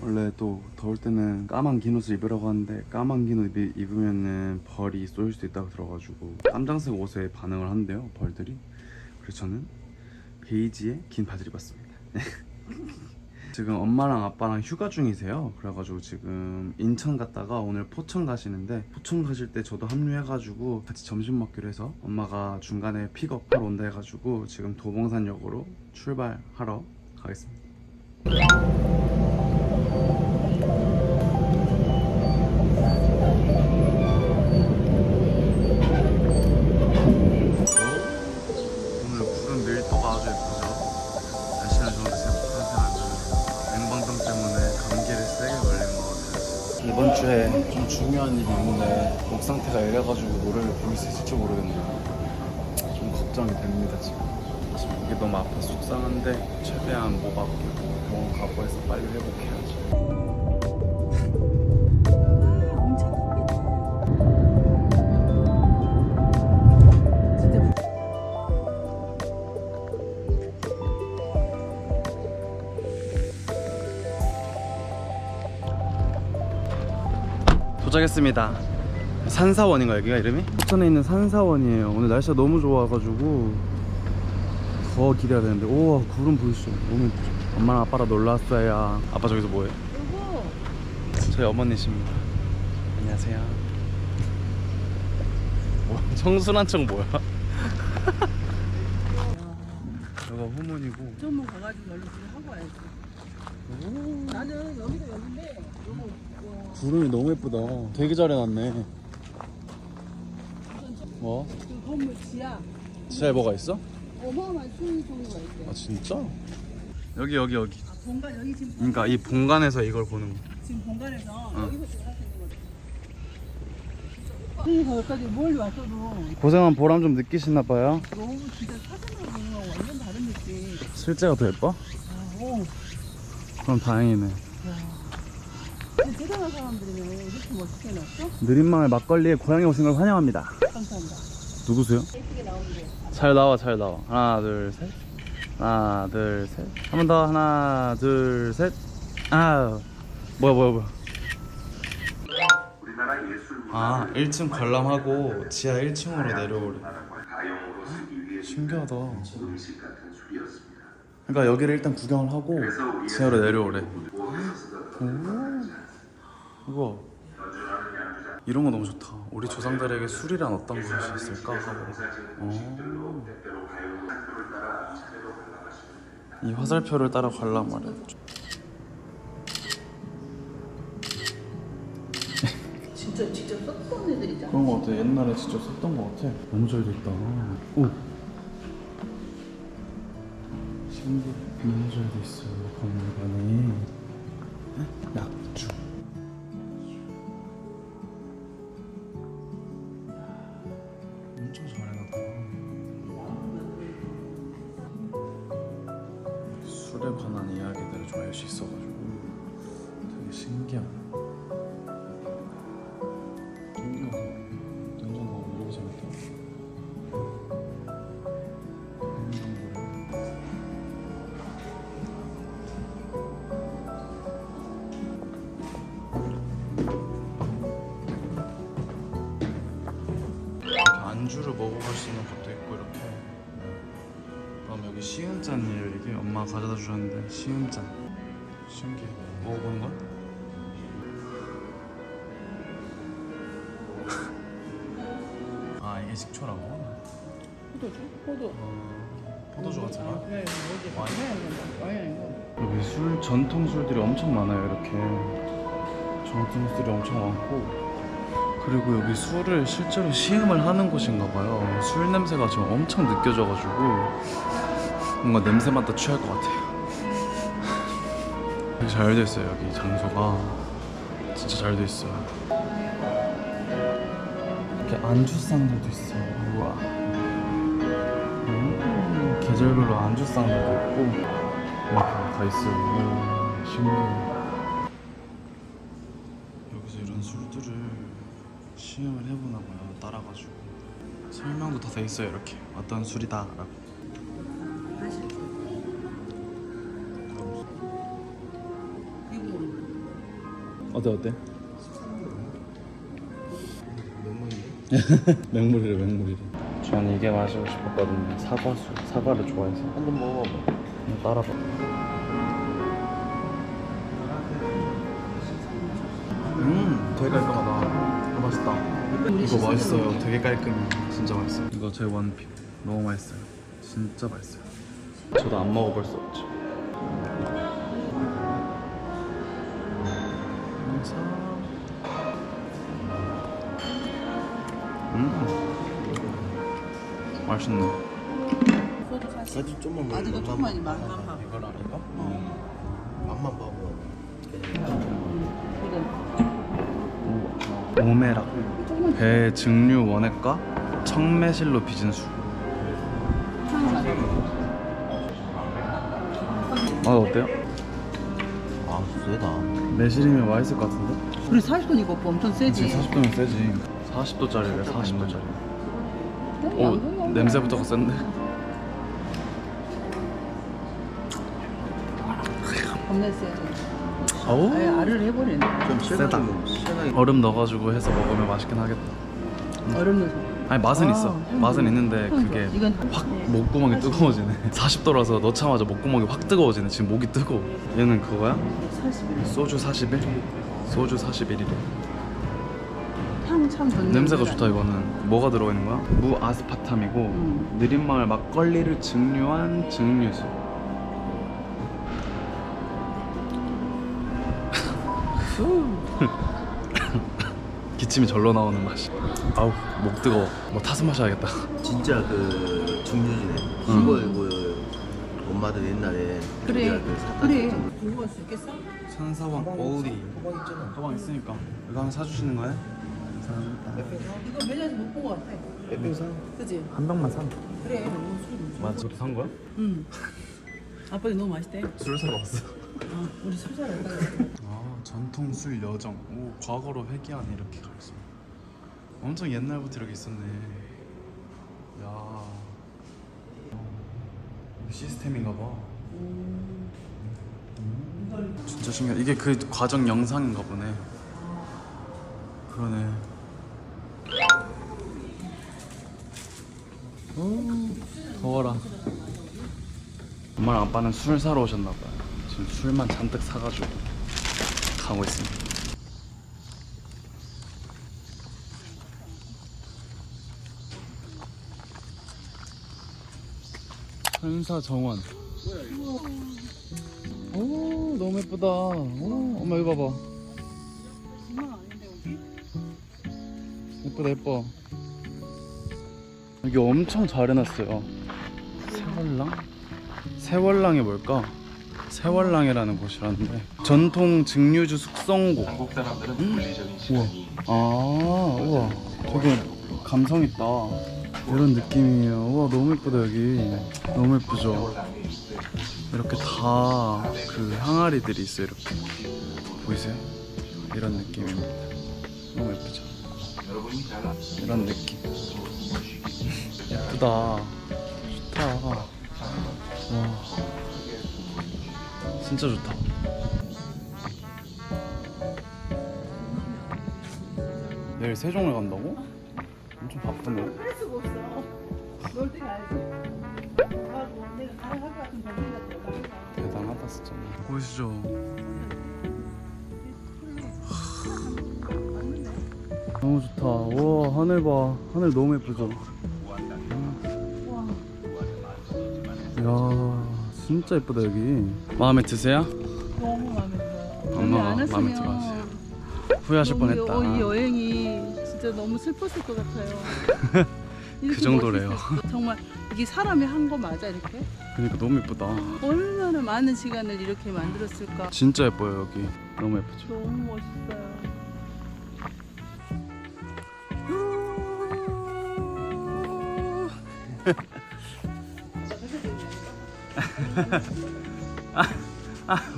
원래 또 더울 때는 까만 긴 옷을 입으라고 하는데 까만 긴 옷 입으면은 벌이 쏠릴 수도 있다고 들어가지고 깜장색 옷에 반응을 한대요, 벌들이. 그래서 저는 베이지에 긴 바지를 입었습니다. 지금 엄마랑 아빠랑 휴가 중이세요. 그래가지고 지금 인천 갔다가 오늘 포천 가시는데, 포천 가실 때 저도 합류해가지고 같이 점심 먹기로 해서 엄마가 중간에 픽업하러 온다 해가지고 지금 도봉산역으로 출발하러 가겠습니다. 오늘 구름 밀도가 아주 예쁘죠. 날씨는 좋은데 제 목한 세안 좋네요. 냉방병 때문에 감기를 세게 걸린 것 같아요. 이번 주에 좀 중요한 일이 있는데 목 상태가 이래가지고 노래를 부를 수 있을지 모르겠네요. 좀 걱정이 됩니다. 지금 목이 너무 아파서 속상한데 최대한 목 아프고 병원 가고 해서 빨리 회복해야지. 도착했습니다. 산사원인가 여기가 이름이? 포천에 있는 산사원이에요. 오늘 날씨가 너무 좋아가지고 더 기대가 되는데, 우와 구름 보이시죠? 너무 예쁘죠? 엄마랑 아빠랑 놀러 왔어요. 아빠 저기서 뭐해? 저희 어머니십니다. 안녕하세요. 뭐, 청순한 척 뭐야? 여기가 후문이고. 좀 가가지고 얼른 하고 와야지. 나는 여기도 여긴데 너무 구름이 너무 예쁘다. 되게 잘 해놨네. 뭐? 그 건물 지하 지하에 뭐가 있어? 어마어마한 수위 종류가 있어요. 아 진짜? 여기. 아, 본관 여기 지금 그러니까 이 본관에서 이걸 보는 거. 지금 본관에서 여기서 지금 할 수 있는 거죠. 거기까지 멀리 왔어도 고생한 보람 좀 느끼시나 봐요. 너무 진짜 사진으로 보는 거랑 완전 다른 느낌. 실제가 더 예뻐? 오, 그럼 다행이네. 진짜 대단한 사람들이네. 이렇게 멋있게 해놨어? 느린마을 막걸리에 고향에 오신 걸 환영합니다. 감사합니다. 누구세요? 예쁘게 나오는데. 잘 나와. 하나 둘 셋. 하나 둘 셋. 한 번 더. 하나 둘 셋. 아 뭐야. 아 1층 관람하고 지하 1층으로 내려오래. 신기하다. 그러니까 여기를 일단 구경을 하고 지하로 내려오래. 우와, 이런 거 너무 좋다. 우리 조상들에게 술이란 어떤 것이 있을까 하고. 이 화살표를 따라 관람하래. 진짜 직접 썼던 애들이잖아. 그런 거 같아. 옛날에 진짜 썼던 거 같아. 너무 잘 됐다. 오, 신기해. 너무 잘 됐어. 박물관이 약주. 엄청 잘해놨다. 술에 관한 이야기들을 좀 알 수 있어가지고 되게 신기하네. 신기하다. 냉장 먹으면 이렇게 재밌다. 이렇게 안주를 먹어볼 수 있는 것도 있고 이렇게. 그럼 여기 시은짠이에요. 이게 엄마가 가져다 주셨는데 시은짠. 신기해. 먹어보는 거야? 아 이게 식초라고? 포도주? 포도. 포도주 같은 거야? 네, 와인. 여기 술, 전통 술들이 엄청 많아요. 이렇게 전통 술이 엄청 많고, 그리고 여기 술을 실제로 시음을 하는 곳인가 봐요. 술 냄새가 지금 엄청 느껴져가지고 뭔가 냄새 맡다 취할 것 같아요. 되게 잘 돼 있어요. 여기 장소가 진짜 잘 돼 있어요. 이렇게 안주상들도 있어. 우와. 계절별로 안주상들도 있고 이렇게 다 있어요. 오, 신기해. 여기서 이런 술들을 시음을 해보나 봐요. 따라가지고 설명도 다 돼 있어요. 이렇게 어떤 술이다라고. 어때? 맹물이래 맹물이래. 저는 이게 마시고 싶었거든요. 사과술. 사과를 좋아해서. 한번 먹어봐. 따라봐. 되게 깔끔하다. 맛있다. 이거 맛있어요. 되게 깔끔해. 진짜 맛있어요. 이거 제 원픽. 너무 맛있어요. 진짜 맛있어요. 저도 안 먹어볼 수 없죠. 맛있네. 아주 좀만 먹어. 아직도 조금만이 맛만 봐. 이걸 아닌가? 맛만 봐봐. 오메락 배 증류 원액과 청매실로 빚은 술. 맛 어때요? 아 세다. 매실이면 맛있을 것 같은데? 우리 40분 이거 엄청 세지. 지금 40도면 세지. 40도짜리래 40도짜리. 오 냄새부터가 센데? 겁나 세. 아우 아예 알을 해버리네. 좀 세다. 세다. 얼음 넣어가지고 해서 먹으면 맛있긴 하겠다. 얼음 넣어서. 아니 맛은 아, 있어. 향 맛은 좋아. 있는데 향 그게 좋아. 이건 확 목구멍이 뜨거워지네. 40도라서 넣자마자 목구멍이 확 뜨거워지네. 지금 목이 뜨거워. 얘는 그거야? 40일. 소주 41? 소주 41이래. 향 참 좋네. 냄새가 좋다. 이거는 뭐가 들어있는 거야? 무아스파탐이고 느린마을 막걸리를 증류한 증류수. 기침이 절로 나오는 맛이. 아우 목 뜨거워. 뭐 타서 마셔야겠다. 진짜 그 중류지네. 시골 그 엄마들 옛날에 그래. 우리가 그 사탕 그래. 줬잖아. 먹을 수 있겠어? 산사왕 어우리. 가방 있잖아. 가방 있으니까 이거 하나 사주시는 거예요? 감사합니다. 이거 매장에서 못 본 거 같아. 몇병 사? 그지? 한 병만 사. 그래. 너무 술. 맞아. 저렇게 산 거야? 응. 아빠도 너무 맛있대. 술 사러 왔어. 우리 술 사러 갔다 아 전통 술 여정. 오 과거로 회귀하네. 이렇게 가있어. 엄청 옛날부터 이렇게 있었네. 야 이거 시스템인가 봐. 진짜 신기해. 이게 그 과정 영상인가 보네. 그러네. 더워라. 엄마랑 아빠는 술 사러 오셨나 봐요. 지금 술만 잔뜩 사가지고 가고 있습니다. 한사정원. 오 너무 예쁘다. 오, 엄마 이거 봐봐. 장난 아닌데 여기? 예쁘다 예뻐. 여기 엄청 잘 해놨어요. 세월랑? 세월랑이 뭘까? 세월랑이라는 곳이라는데 전통 증류주 숙성고. 한국 사람들은 물리적인 시간이. 우와. 우와 되게 감성 있다. 이런 느낌이에요. 우와 너무 예쁘다 여기. 너무 예쁘죠? 이렇게 다 그 항아리들이 있어요. 이렇게 보이세요? 이런 느낌입니다. 너무 예쁘죠? 이런 느낌. 예쁘다. 좋다. 와 진짜 좋다. 내일 세종을 간다고? 엄청 바쁘네. 할 수가 없어. 놀 때 가야지. 내가 가능할 것 같은 범위가 들어가. 대단하다 진짜. 보이시죠? 너무 좋다. 와 하늘 봐. 하늘 너무 예쁘죠? 이야 진짜 예쁘다 여기. 마음에 드세요? 너무 마음에 들어요. 엄마가 안 마음에 왔으면 들어하세요. 후회하실 너무 뻔했다. 이 여행이 진짜 너무 슬펐을 것 같아요. 이렇게 정도래요. 멋있었어. 정말 이게 사람이 한 거 맞아 이렇게? 그러니까 너무 예쁘다. 얼마나 많은 시간을 이렇게 만들었을까? 진짜 예뻐요 여기. 너무 예쁘죠? 너무 멋있어요.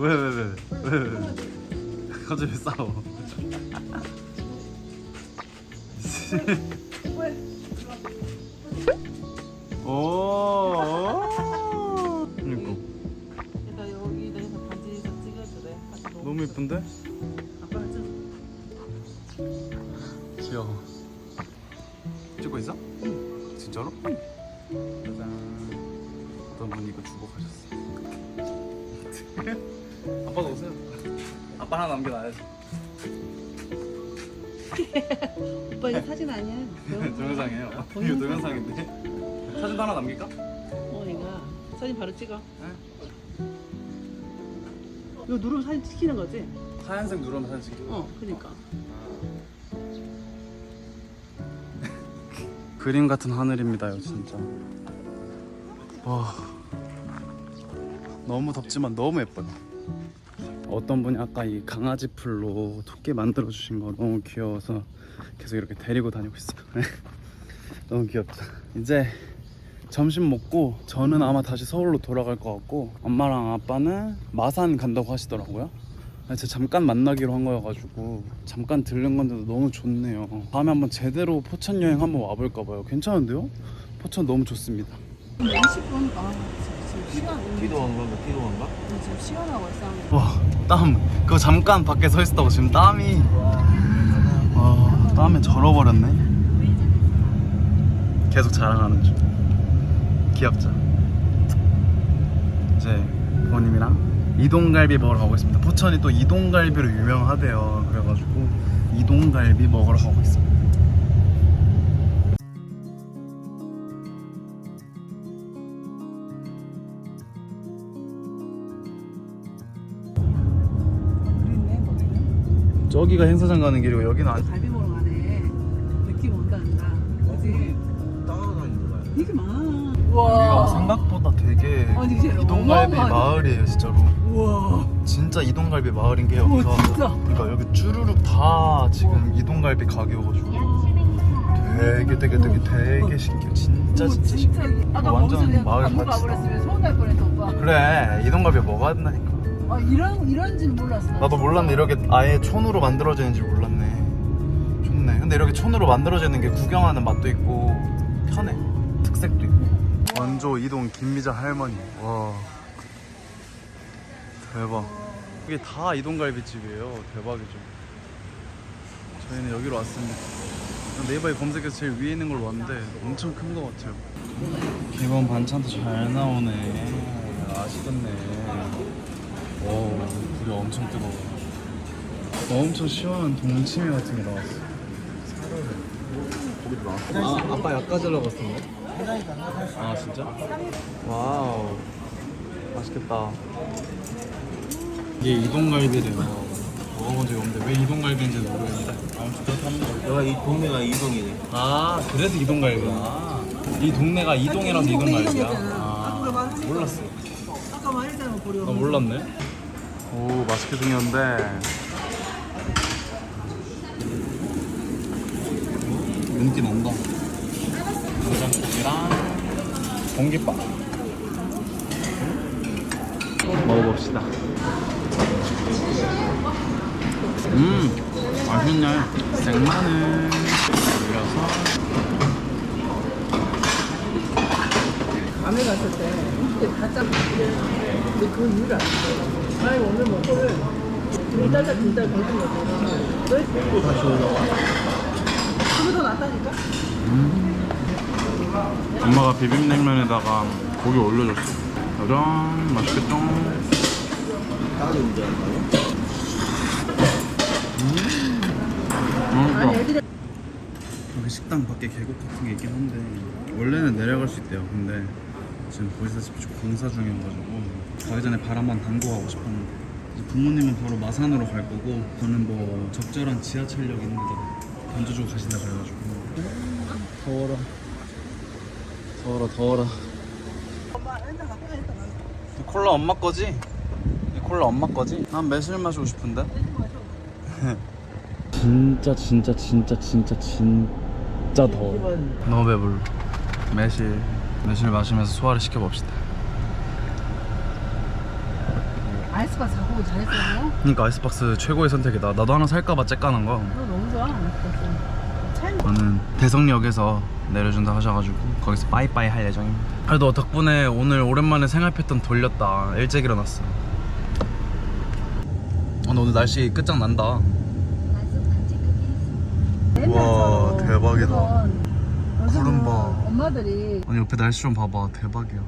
왜? 갑자기 싸워. 오. 그러니까 나 여기다 해서 반지에서 찍어도 돼. 너무 예쁜데? 아빠가 찍어. 귀여워. 찍고 있어? 응. 진짜로? 응. 짜잔. 어떤 분이 이거 주고 가셨어. 아빠도 오세요. 아빠 하나 남겨놔야지. 오빠 이거 사진 아니야? 동영상이에요. 이거 동영상인데. 사진도 하나 남길까? 어머니가 사진 바로 찍어. 네. 이거 누르면 사진 찍히는 거지? 하얀색 누르면 사진 찍혀. 그니까. 그림 같은 하늘입니다요, 진짜. 와, 너무 덥지만 너무 예뻐요. 어떤 분이 아까 이 강아지 풀로 토끼 만들어 주신 거 너무 귀여워서 계속 이렇게 데리고 다니고 있어요. 너무 귀엽다. 이제 점심 먹고 저는 아마 다시 서울로 돌아갈 것 같고, 엄마랑 아빠는 마산 간다고 하시더라고요. 제가 잠깐 만나기로 한 거여가지고 잠깐 들른 건데도 너무 좋네요. 다음에 한번 제대로 포천 여행 한번 와볼까 봐요. 괜찮은데요? 포천 너무 좋습니다. 20분? 지금 시간. 티도 안 간가? 티도 안 가? 지금 시원하고 있어. 와, 땀. 그거 잠깐 밖에 서 있었다고 지금 땀이. 와, 땀에 절어버렸네. 계속 자랑하는 중. 귀엽죠? 이제 부모님이랑 이동갈비 먹으러 가고 있습니다. 포천이 또 이동갈비로 유명하대요. 그래가지고 이동갈비 먹으러 가고 있습니다. 그랬네, 거기는. 저기가 행사장 가는 길이고 여기는 갈비 먹으러 가네. 느낌 온단다. 그지? 따라다니는 거야. 되게 많아. 여기가 우와. 생각보다 되게 아니, 진짜 이동갈비 어마어마하네. 마을이에요, 진짜로. 우와. 진짜 이동갈비 마을인 게 여기가. 우와, 진짜. 그러니까 여기 쭈루룩 다 지금 이동갈비 가게여가지고 되게 신기해. 진짜 신기해. 아까 완전 거기서 그냥 마을 안 같이. 가버렸으면 서운할 뻔했어, 오빠. 그래, 이동갈비 먹어야 된다니까. 아, 이런지는 몰랐어. 나도 몰랐네. 이렇게 아예 촌으로 만들어지는 줄 몰랐네. 좋네. 근데 이렇게 촌으로 만들어지는 게 구경하는 맛도 있고 편해. 특색도 있고. 원조 이동 김미자 할머니. 와, 대박. 이게 다 이동갈비집이에요. 대박이죠. 저희는 여기로 왔습니다. 네이버에 검색해서 제일 위에 있는 걸로 왔는데 엄청 큰 것 같아요. 기본 반찬도 잘 나오네. 맛있겠네. 오, 불이 엄청 뜨거워. 엄청 시원한 동치미 같은 게 나왔어. 아, 아빠 약간 잘라봤었네. 아, 진짜? 와우, 맛있겠다. 이게 이동갈비래요. 먹어본 적이 없는데 왜 이동갈비인지도 모르겠는데 아무튼 그렇답니다. 여기가 이 동네가 이동이네. 아, 그래서 이동갈비야. 이 동네가 이동이라서 이동갈비야. 이동이잖아. 아, 아까 말했잖아. 몰랐어. 아까 말했잖아, 보려. 나 몰랐네. 오, 맛있게 생겼는데 윤기 난다. 된장국이랑 공깃밥 먹어봅시다. 맛있네. 생마늘 올려서. 밤에 갔을 때 이렇게 다 짰는데 근데 그 이유를 안 돼. 아니 오늘 먹고를 둘달다 벌든 거잖아. 왜? 또 다시 올라와. 그게 더 낫다니까? 엄마가 비빔냉면에다가 고기 올려줬어. 짜잔, 맛있겠죠? 따로 운전하는 거야? 아니 애들이 여기 식당 밖에 계곡 같은 게 있긴 한데 원래는 내려갈 수 있대요. 근데 지금 보시다시피 좀 공사 중이어가지고 가기 전에 발 한번 담고 가고 싶었는데 이제 부모님은 바로 마산으로 갈 거고 저는 뭐 적절한 지하철역 있는 데다 던져주고 가신다 그래가지고. 더워라 더워라. 엄마 일단 갖고 가 일단 이 콜라 엄마 거지? 이 콜라 엄마 거지? 난 매실 마시고 싶은데. 진짜 더워. 너무 배불러. 매실 매실 마시면서 소화를 시켜봅시다. 아이스박스 갖고 오기 잘했어요. 그러니까 아이스박스 최고의 선택이다. 나도 하나 살까봐 째까는 거. 그거 너무 좋아. 아이스박스. 저는 대성역에서 내려준다 하셔가지고 거기서 빠이빠이 할 예정입니다. 그래도 덕분에 오늘 오랜만에 생활 패턴 돌렸다. 일찍 일어났어. 오늘 날씨 끝장난다. 우와, 대박이다. 구름 봐. 엄마들이 아니 옆에 날씨 좀 봐봐. 대박이야.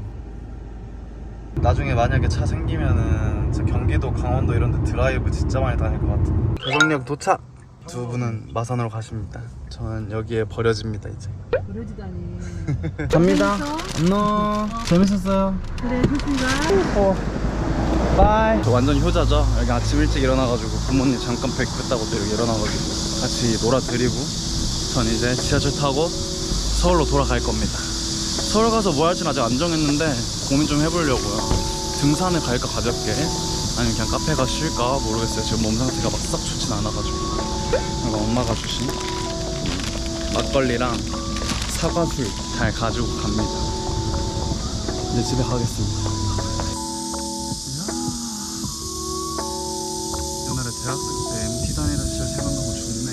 나중에 만약에 차 생기면은 진짜 경기도, 강원도 이런 데 드라이브 진짜 많이 다닐 것 같아. 대성역 도착! 두 분은 마산으로 가십니다. 저는 여기에 버려집니다 이제. 그러지다니. 갑니다. 재밌어? 안녕. 재밌었어요. 그래, 좋습니다. 바이. 저 완전 효자죠. 여기 아침 일찍 일어나가지고 부모님 잠깐 뵙겠다고 또 이렇게 일어나가지고 같이 놀아드리고 전 이제 지하철 타고 서울로 돌아갈 겁니다. 서울 가서 뭐 할지는 아직 안 정했는데 고민 좀 해보려고요. 등산을 갈까 가볍게, 아니면 그냥 카페 가 쉴까 모르겠어요. 지금 몸 상태가 막 썩 좋진 않아가지고. 이거 엄마가 주신 막걸리랑 사과술 잘 가지고 갑니다. 이제 집에 가겠습니다. 옛날에 대학생 때 MT 다니던 시절 생각나고 좋네.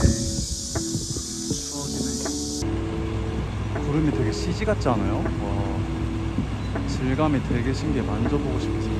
추억이네. 구름이 되게 CG 같지 않아요? 와, 질감이 되게 신기해. 만져보고 싶어서.